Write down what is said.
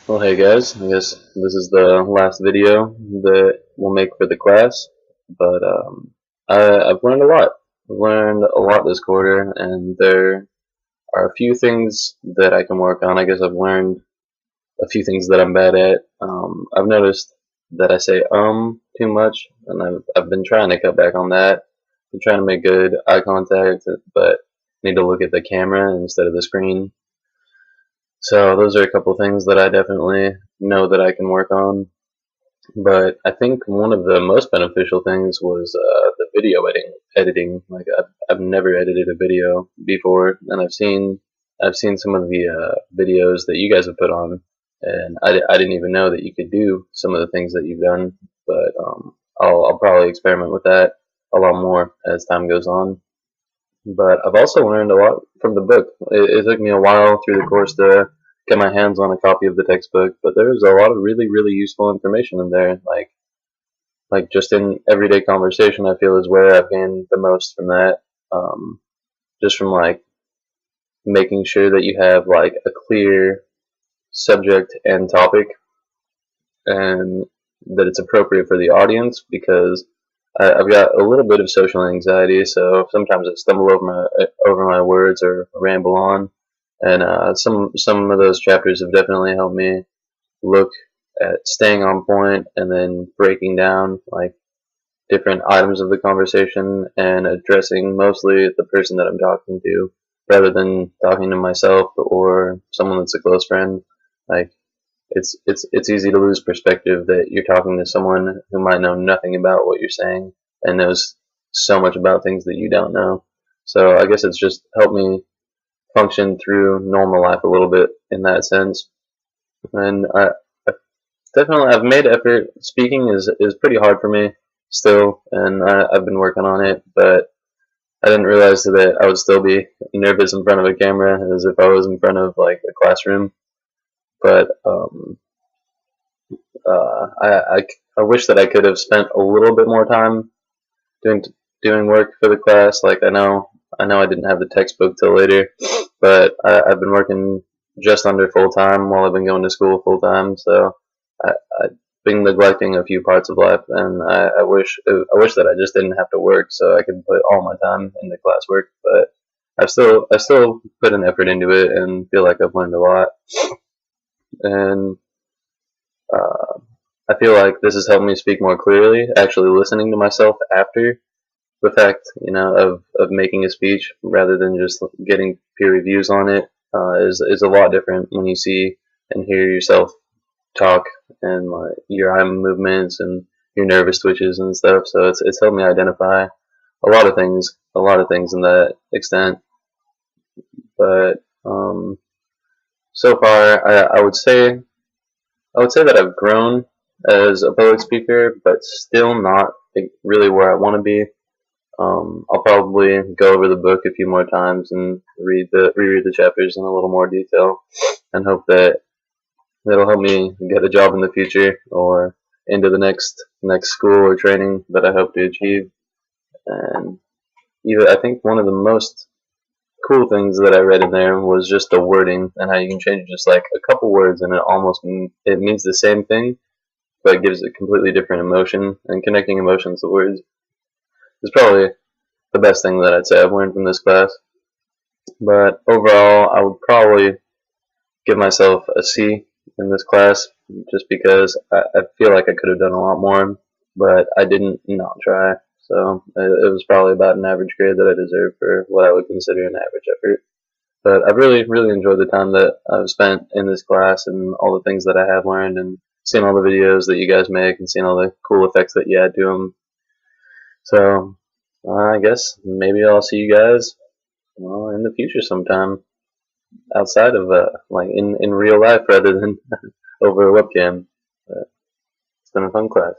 Well, hey guys, I guess this is the last video that we'll make for the class, but I've learned a lot. I've learned a lot this quarter, and there are a few things that I can work on. I guess I've learned a few things that I'm bad at. I've noticed that I say too much, and I've been trying to cut back on that. I'm trying to make good eye contact, but need to look at the camera instead of the screen. So those are a couple things that I definitely know that I can work on. But I think one of the most beneficial things was the video editing. Like I've never edited a video before, and I've seen some of the videos that you guys have put on, and I didn't even know that you could do some of the things that you've done. But I'll probably experiment with that a lot more as time goes on. But I've also learned a lot from the book. It took me a while through the course to get my hands on a copy of the textbook, but there's a lot of really useful information in there. Like just in everyday conversation, I feel is where I've gained the most from that. Um, just from like making sure that you have like a clear subject and topic, and that it's appropriate for the audience because I've got a little bit of social anxiety, so sometimes I stumble over my words or ramble on. And some of those chapters have definitely helped me look at staying on point and then breaking down like different items of the conversation and addressing mostly the person that I'm talking to rather than talking to myself or someone that's a close friend. Like it's easy to lose perspective that you're talking to someone who might know nothing about what you're saying and knows so much about things that you don't know. So I guess it's just helped me function through normal life a little bit in that sense. And definitely I've made effort. Speaking is pretty hard for me still, and I've been working on it, but I didn't realize that I would still be nervous in front of a camera as if I was in front of like a classroom. But I wish that I could have spent a little bit more time doing doing work for the class. Like I know I didn't have the textbook till later, but I've been working just under full time while I've been going to school full time. So I've been neglecting a few parts of life, and I wish that I just didn't have to work, so I could put all my time into classwork. But I've still put an effort into it, and feel like I've learned a lot. And uh, I feel like this has helped me speak more clearly. Actually, listening to myself after the fact, of making a speech rather than just getting peer reviews on it is a lot different when you see and hear yourself talk and like your eye movements and your nervous twitches and stuff. So it's helped me identify a lot of things in that extent. But so far, I would say that I've grown as a public speaker, but still not really where I want to be. I'll probably go over the book a few more times and reread the chapters in a little more detail, and hope that it'll help me get a job in the future or into the next school or training that I hope to achieve. And I think one of the most cool things that I read in there was just the wording and how you can change just like a couple words and it means the same thing, but gives a completely different emotion. And connecting emotions to words is probably the best thing that I'd say I've learned from this class. But overall, I would probably give myself a C in this class just because I feel like I could have done a lot more, but I didn't not try. So it was probably about an average grade that I deserve for what I would consider an average effort. But I've really enjoyed the time that I've spent in this class and all the things that I have learned and seeing all the videos that you guys make and seeing all the cool effects that you add to them. So I guess maybe I'll see you guys in the future sometime outside of like in real life rather than over a webcam. But it's been a fun class.